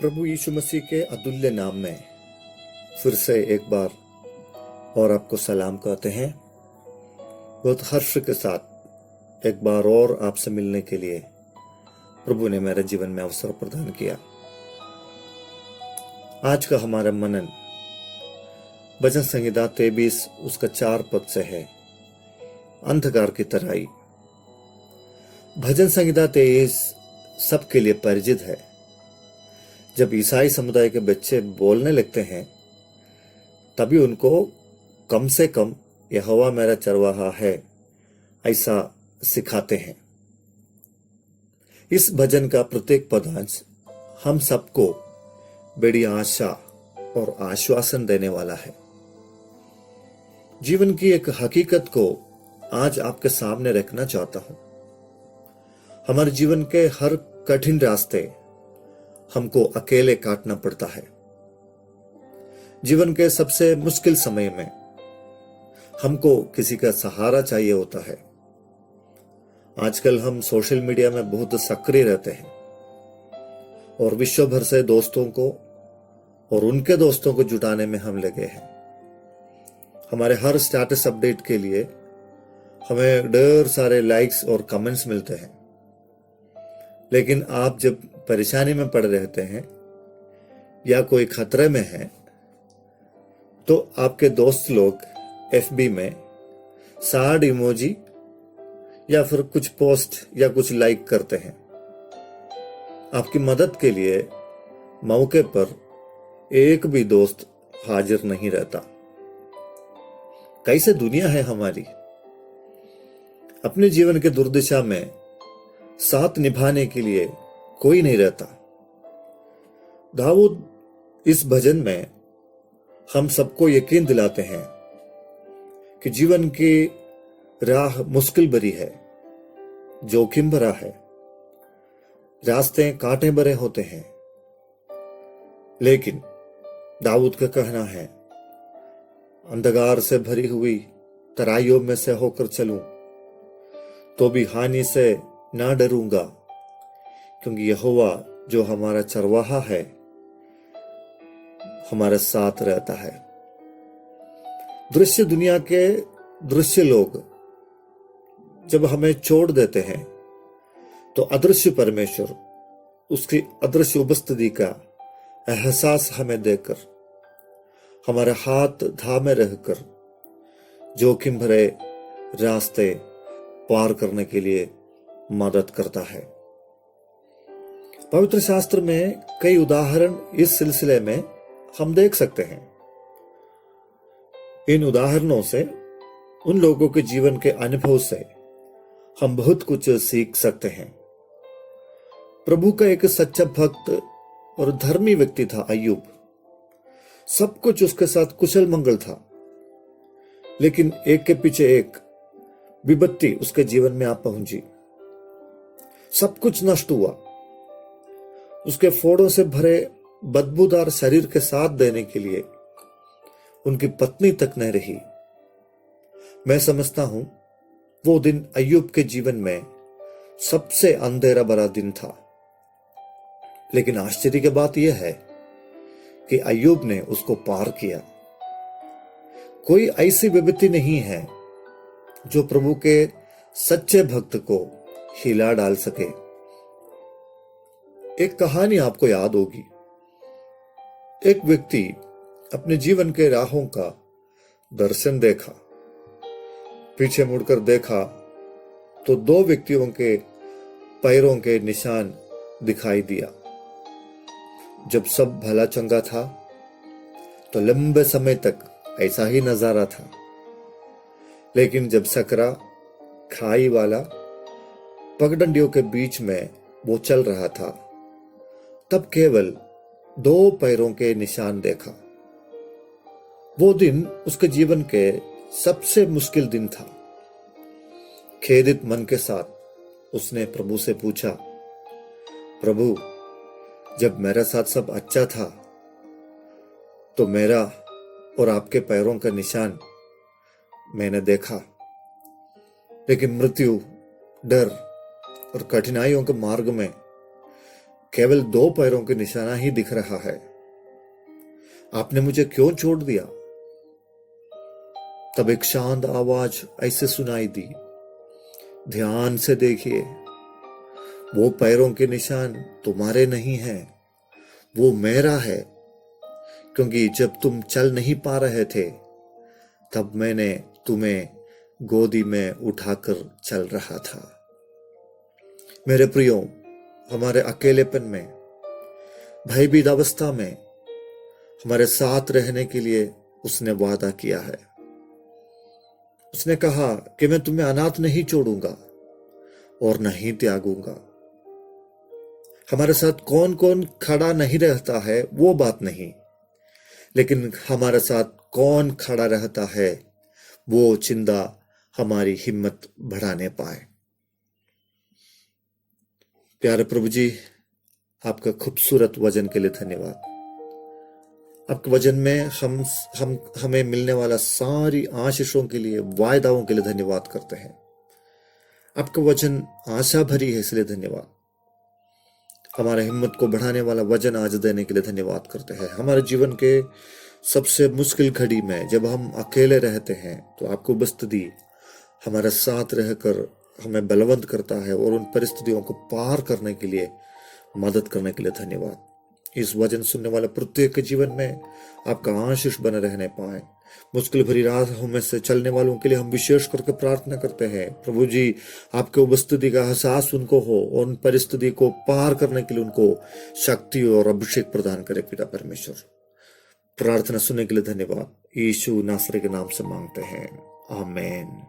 प्रभु यीशु मसीह के अतुल्य नाम में फिर से एक बार और आपको सलाम कहते हैं। बहुत हर्ष के साथ एक बार और आपसे मिलने के लिए प्रभु ने मेरे जीवन में अवसर प्रदान किया। आज का हमारा मनन भजन संहिता 23 उसका 4 पद से है, अंधकार की तराई। भजन संहिता 23 सबके लिए परिचित है। जब ईसाई समुदाय के बच्चे बोलने लगते हैं तभी उनको कम से कम यहोवा मेरा चरवाहा है ऐसा सिखाते हैं। इस भजन का प्रत्येक पदांश हम सबको बड़ी आशा और आश्वासन देने वाला है। जीवन की एक हकीकत को आज आपके सामने रखना चाहता हूं। हमारे जीवन के हर कठिन रास्ते हमको अकेले काटना पड़ता है। जीवन के सबसे मुश्किल समय में हमको किसी का सहारा चाहिए होता है। आजकल हम सोशल मीडिया में बहुत सक्रिय रहते हैं और विश्व भर से दोस्तों को और उनके दोस्तों को जुटाने में हम लगे हैं। हमारे हर स्टेटस अपडेट के लिए हमें ढेर सारे लाइक्स और कमेंट्स मिलते हैं। लेकिन आप जब परेशानी में पड़ रहते हैं या कोई खतरे में है तो आपके दोस्त लोग एफबी में सैड इमोजी या फिर कुछ पोस्ट या कुछ लाइक करते हैं। आपकी मदद के लिए मौके पर एक भी दोस्त हाजिर नहीं रहता। कैसे दुनिया है हमारी। अपने जीवन के दुर्दशा में साथ निभाने के लिए कोई नहीं रहता। दाऊद इस भजन में हम सबको यकीन दिलाते हैं कि जीवन की राह मुश्किल भरी है, जोखिम भरा है, रास्ते कांटे भरे होते हैं। लेकिन दाऊद का कहना है, अंधकार से भरी हुई तराइयों में से होकर चलूं तो भी हानि से ना डरूंगा, क्योंकि यहोवा जो हमारा चरवाहा है हमारे साथ रहता है। दृश्य दुनिया के दृश्य लोग जब हमें छोड़ देते हैं तो अदृश्य परमेश्वर उसकी अदृश्य उपस्थिति का एहसास हमें देकर हमारे हाथ थामे रहकर जोखिम भरे रास्ते पार करने के लिए मदद करता है। पवित्र शास्त्र में कई उदाहरण इस सिलसिले में हम देख सकते हैं। इन उदाहरणों से, उन लोगों के जीवन के अनुभव से हम बहुत कुछ सीख सकते हैं। प्रभु का एक सच्चा भक्त और धर्मी व्यक्ति था अय्यूब। सब कुछ उसके साथ कुशल मंगल था, लेकिन एक के पीछे एक विपत्ति उसके जीवन में आ पहुंची। सब कुछ नष्ट हुआ। उसके फोड़ों से भरे बदबूदार शरीर के साथ देने के लिए उनकी पत्नी तक नहीं रही। मैं समझता हूं वो दिन अय्यूब के जीवन में सबसे अंधेरा भरा दिन था। लेकिन आश्चर्य की बात यह है कि अय्यूब ने उसको पार किया। कोई ऐसी विपत्ति नहीं है जो प्रभु के सच्चे भक्त को हिला डाल सके। एक कहानी आपको याद होगी। एक व्यक्ति अपने जीवन के राहों का दर्शन देखा। पीछे मुड़कर देखा तो 2 व्यक्तियों के पैरों के निशान दिखाई दिया। जब सब भला चंगा था तो लंबे समय तक ऐसा ही नजारा था। लेकिन जब सकरा खाई वाला पगडंडियों के बीच में वो चल रहा था, तब केवल 2 पैरों के निशान देखा। वो दिन उसके जीवन के सबसे मुश्किल दिन था। खेदित मन के साथ उसने प्रभु से पूछा, प्रभु, जब मेरे साथ सब अच्छा था तो मेरा और आपके पैरों का निशान मैंने देखा, लेकिन मृत्यु, डर और कठिनाइयों के मार्ग में केवल 2 पैरों के निशाना ही दिख रहा है। आपने मुझे क्यों छोड़ दिया? तब एक शांत आवाज ऐसे सुनाई दी, ध्यान से देखिए, वो पैरों के निशान तुम्हारे नहीं हैं, वो मेरा है। क्योंकि जब तुम चल नहीं पा रहे थे, तब मैंने तुम्हें गोदी में उठाकर चल रहा था। मेरे प्रियो, हमारे अकेलेपन में, भयभीत अवस्था में हमारे साथ रहने के लिए उसने वादा किया है। उसने कहा कि मैं तुम्हें अनाथ नहीं छोड़ूंगा और नहीं त्यागूंगा। हमारे साथ कौन कौन खड़ा नहीं रहता है वो बात नहीं, लेकिन हमारे साथ कौन खड़ा रहता है वो चिंता हमारी हिम्मत बढ़ाने पाए। प्यारे प्रभु जी, आपका खूबसूरत वचन के लिए धन्यवाद। आपके वचन में हमें मिलने वाला सारी आशीषों के लिए, वायदाओं के लिए धन्यवाद करते हैं। आपका वचन आशा भरी है, इसलिए धन्यवाद। हमारे हिम्मत को बढ़ाने वाला वचन आज देने के लिए धन्यवाद करते हैं। हमारे जीवन के सबसे मुश्किल घड़ी में जब हम अकेले रहते हैं तो आपको उपस्थिति हमारे साथ रहकर हमें बलवंत करता है और उन परिस्थितियों को पार करने के लिए, मदद करने के लिए धन्यवाद। इस वचन सुनने वाले प्रत्येक के जीवन में आपका आशीष बने रहने पाए। मुश्किल भरी राहों में से चलने वालों के लिए हम विशेष करके प्रार्थना करते हैं। प्रभु जी, आपके उपस्थिति का एहसास उनको हो और उन परिस्थिति को पार करने के लिए उनको शक्ति और अभिषेक प्रदान करे। पिता परमेश्वर, प्रार्थना सुनने के लिए धन्यवाद। यीशु नासरी के नाम से मांगते हैं, आमीन।